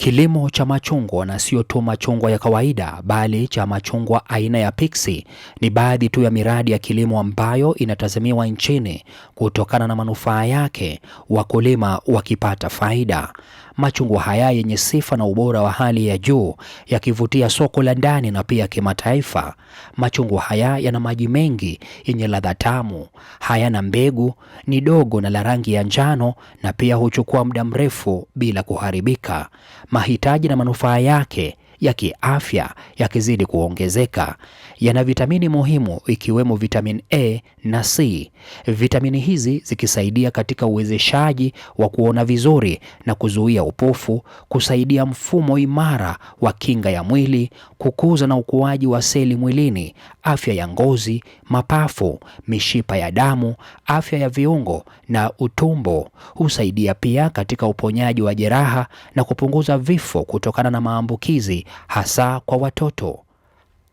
Kilimo cha machungwa, na sio tu machungwa ya kawaida bali cha machungwa aina ya Pixi, ni baadhi tu ya miradi ya kilimo ambayo inatazamiwa nchini kutokana na manufaa yake, wakulima wakipata faida. Machungwa haya yenye sifa na ubora wa hali ya juu yakivutia soko la ndani na pia kimataifa. Machungwa haya yana maji mengi yenye ladha tamu, hayana mbegu, ni dogo na la rangi ya njano, na pia huchukua muda mrefu bila kuharibika. Mahitaji na manufaa yake ya kiafya yakizidi kuongezeka. Yana vitamini muhimu ikiwemo vitamin A na C. Vitamini hizi zikisaidia katika uwezeshaji wa kuona vizuri na kuzuia upofu, kusaidia mfumo imara wa kinga ya mwili, kukuza na ukuaji wa seli mwilini, afya ya ngozi, mapafu, mishipa ya damu, afya ya viungo na utumbo. Husaidia pia katika uponyaji wa jeraha na kupunguza vifo kutokana na maambukizi, hasa kwa watoto.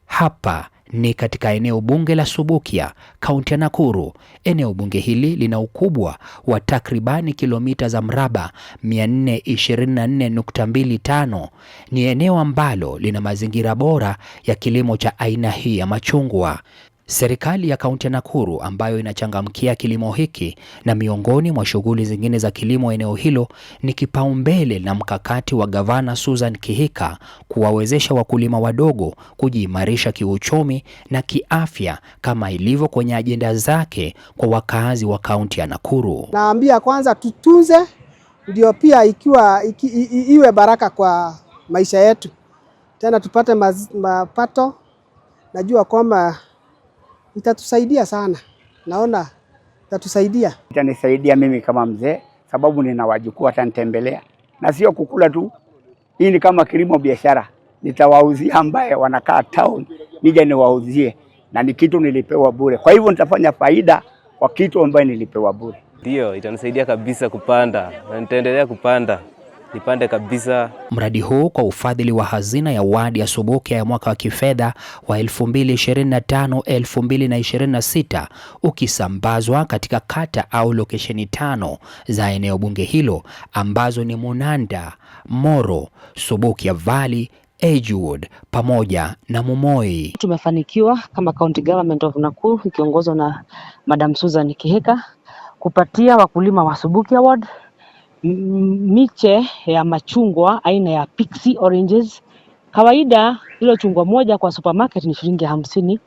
Hapa ni katika eneo bunge la Subukia, kaunti ya Nakuru. Eneo bunge hili lina ukubwa wa takribani kilomita za mraba 424.25. Ni eneo ambalo lina mazingira bora ya kilimo cha aina hii ya machungwa. Serikali ya kaunti ya Nakuru ambayo inachangamkia kilimo hiki na miongoni mwa shughuli zingine za kilimo eneo hilo ni kipaumbele na mkakati wa Gavana Susan Kihika kuwawezesha wakulima wadogo kujiimarisha kiuchumi na kiafya kama ilivyo kwenye ajenda zake kwa wakazi wa kaunti ya Nakuru. Naambia kwanza tutunze, ndio pia iwe baraka kwa maisha yetu. Tena tupate mapato. Najua kwamba itatusaidia sana. Naona itatusaidia. Itanisaidia mimi kama mzee, sababu nina wajukuu watanitembelea. Na sio kukula tu. Hii ni kama kilimo biashara. Nitawauzia ambaye wanakaa town, nije niwauzie, na ni kitu nilipewa bure. Kwa hivyo nitafanya faida kwa kitu ambaye nilipewa bure. Ndio, itanisaidia kabisa kupanda. Na nitaendelea kupanda. Nipande kabisa. Mradi huu kwa ufadhili wa hazina ya wadi ya Subukia ya mwaka wa kifedha wa 2025-2026 ukisambazwa katika kata au lokesheni 5 za eneo bunge hilo ambazo ni Munanda, Moro, Subukia Valley, Edgewood pamoja na Mumoi. Tumefanikiwa kama County Government of Nakuru ikiongozwa na Madam Susan Kihika kupatia wakulima wa Subukia Ward miche ya machungwa aina ya Pixi oranges. Kawaida hilo chungwa moja kwa supermarket ni shilingi 50.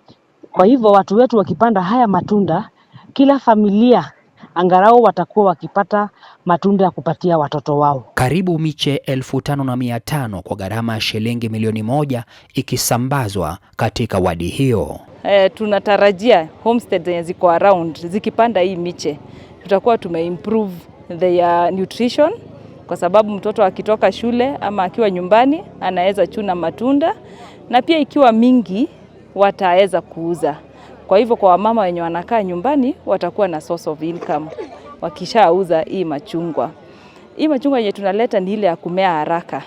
Kwa hivyo watu wetu wakipanda haya matunda, kila familia angalau watakuwa wakipata matunda ya kupatia watoto wao. Karibu miche 5,500 kwa gharama ya shilingi milioni 1 ikisambazwa katika wadi hiyo. Tunatarajia homestead ziko around zikipanda hii miche, tutakuwa tumeimprove their nutrition, kwa sababu mtoto akitoka shule ama akiwa nyumbani anaweza chuna matunda, na pia ikiwa mingi wataweza kuuza. Kwa hivyo kwa wamama wenye wanakaa nyumbani watakuwa na source of income wakishauza hii machungwa. Hii machungwa yenye tunaleta ni ile ya kumea haraka.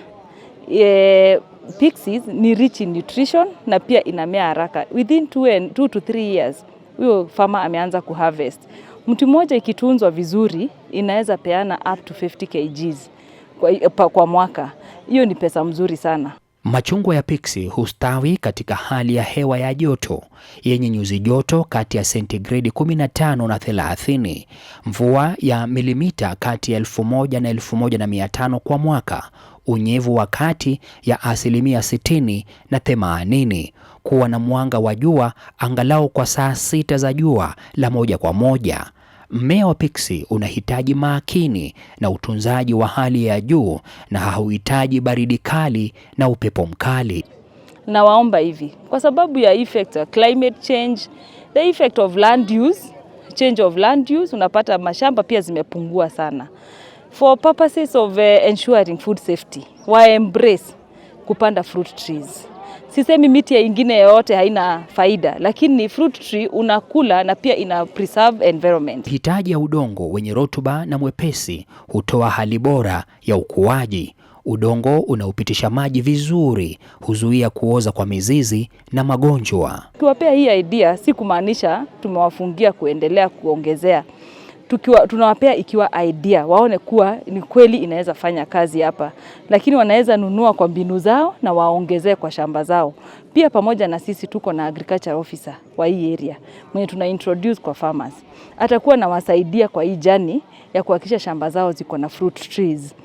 Pixies ni rich in nutrition na pia inamea haraka. Within 2 to 3 years huyo farmer ameanza kuharvest. Mti mmoja ikitunzwa vizuri inaweza peana up to 50 kgs kwa mwaka. Hiyo ni pesa mzuri sana. Machungwa ya Pixi hustawi katika hali ya hewa ya joto yenye nyuzi joto kati ya sentigredi 15 na 30, mvua ya milimita kati ya 1000 na 1500 kwa mwaka, unyevu wa kati ya 60% na 80%, kuwa na mwanga wa jua angalau kwa saa 6 za jua la moja kwa moja. Mmea wa Pixi unahitaji makini na utunzaji wa hali ya juu na hauhitaji baridi kali na upepo mkali. Na waomba hivi, kwa sababu ya effect of climate change, the effect of land use, change of land use, unapata mashamba pia zimepungua sana. For purposes of ensuring food safety, wa embrace kupanda fruit trees. Sisemi miti ya ingine yote haina faida, lakini fruit tree unakula na pia ina preserve environment. Hitaji ya udongo wenye rotuba na mwepesi hutoa hali bora ya ukuaji. Udongo unaopitisha maji vizuri huzuia kuoza kwa mizizi na magonjwa. Tuwapea hii idea si kumaanisha tumewafungia kuendelea kuongezea. tunawapea ikiwa idea, waone kuwa ni kweli inaweza fanya kazi hapa, lakini wanaweza nunua kwa mbinu zao na waongezee kwa shamba zao. Pia pamoja na sisi tuko na agriculture officer wa hii area mwenye tuna introduce kwa farmers. Atakuwa na wasaidia kwa hii journey ya kuhakikisha shamba zao ziko na fruit trees.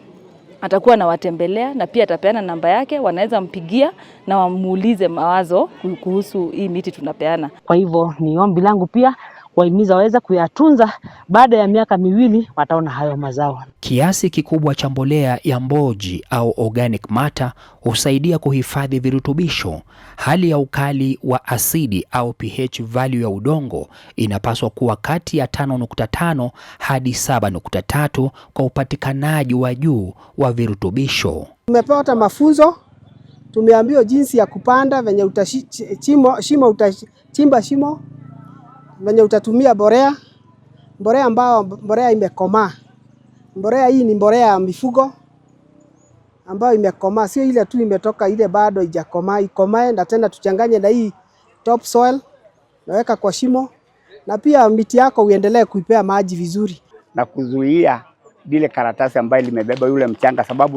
Atakuwa na watembelea na pia atapeana namba yake, wanaweza mpigia na wamuulize mawazo kuhusu hii miti tunapeana. Kwa hivyo ni ombi langu pia wahimiza waweza kuyatunza, baada ya miaka 2 wataona hayo mazao. Kiasi kikubwa cha mbolea ya mboji au organic matter husaidia kuhifadhi virutubisho. Hali ya ukali wa asidi au pH value ya udongo inapaswa kuwa kati ya 5.5 hadi 7.3 kwa upatikanaji wa juu wa virutubisho. Tumepata mafunzo, tumeambiwa jinsi ya kupanda, venye utachimba shimo, venye utatumia mbolea ambao mbolea imekomaa. Mbolea hii ni mbolea ya mifugo ambayo imekomaa, sio ile tu imetoka ile bado haijakomaa. Ikomae na tena tuchanganye na hii topsoil, naweka kwa shimo, na pia miti yako uendelee kuipea maji vizuri na kuzuia ile karatasi ambayo limebeba yule mchanga, sababu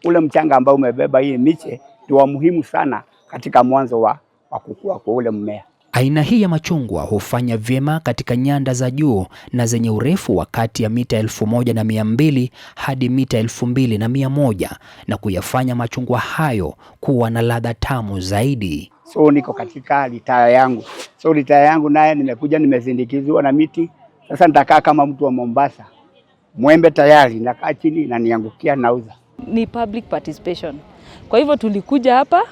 ule mchanga ambao umebeba hii miche ni wa muhimu sana katika mwanzo wa kukua kwa ule mmea. Aina hii ya machungwa hufanya vyema katika nyanda za juu na zenye urefu wa kati ya mita 1200 hadi mita 2100 na kuyafanya machungwa hayo kuwa na ladha tamu zaidi. So niko katika litaya yangu. So litaya yangu naye nimekuja nimezindikizwa na miti. Sasa nitakaa kama mtu wa Mombasa. Mwembe tayari nakaa chini na niangukia nauza. Ni public participation. Kwa hivyo tulikuja hapa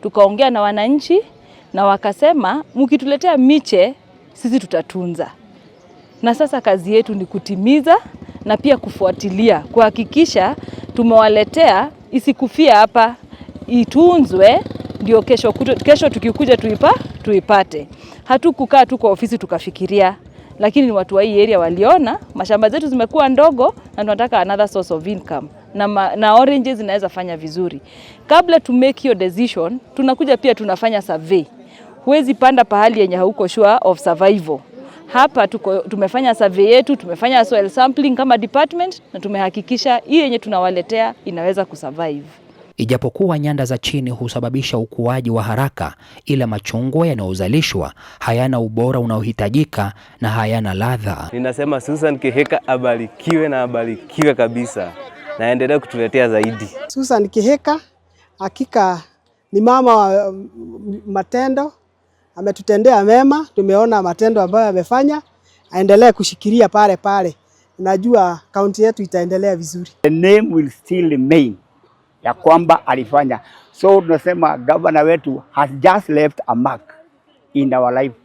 tukaongea na wananchi na wakasema mkituletea miche sisi tutatunza. Na sasa kazi yetu ni kutimiza na pia kufuatilia, kuhakikisha tumewaletea, isikufia hapa, itunzwe ndio kesho tukikuja tuipate. Hatukukaa tu kwa ofisi tukafikiria, lakini ni watu wa hii area waliona mashamba zetu zimekuwa ndogo na tunataka another source of income. Na oranges zinaweza fanya vizuri. Kabla to make your decision, tunakuja pia tunafanya survey. Huwezi panda pahali yenye hauko sure of survival. Hapa tumefanya survey yetu, tumefanya soil sampling kama department na tumehakikisha hii yenye tunawaletea inaweza kusurvive. Ijapokuwa nyanda za chini husababisha ukuaji wa haraka, ila machungwa yanayozalishwa hayana ubora unaohitajika na hayana ladha. Ninasema Susan Kihika abarikiwe na abarikiwe kabisa. Naendelea kutuletea zaidi. Susan Kihika hakika ni mama wa matendo, ametutendea mema, tumeona matendo ambayo amefanya, aendelee kushikilia pale. Najua kaunti yetu itaendelea vizuri. The name will still remain ya kwamba alifanya. So tunasema governor wetu has just left a mark in our life.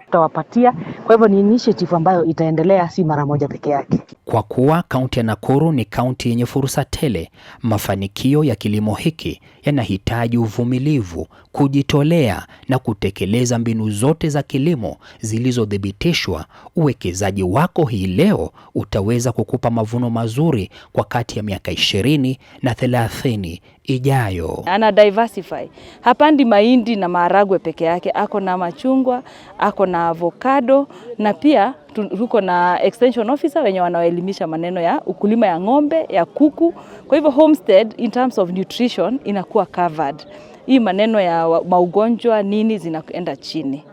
Tutawapatia, kwa hivyo ni initiative ambayo itaendelea, si mara moja peke yake. Kwa kuwa kaunti ya Nakuru ni kaunti yenye fursa tele, mafanikio ya kilimo hiki yanahitaji uvumilivu, kujitolea na kutekeleza mbinu zote za kilimo zilizodhibitishwa. Uwekezaji wako hii leo utaweza kukupa mavuno mazuri kwa kati ya miaka 20 na 30 ijayo. Ana diversify. Hapandi mahindi na maharagwe peke yake, ako na machungwa, ako na avocado, na pia tuko na extension officer wenye wanaelimisha maneno ya ukulima ya ng'ombe, ya kuku. Kwa hivyo homestead in terms of nutrition inakuwa covered. Hii maneno ya maugonjwa nini zinaenda chini.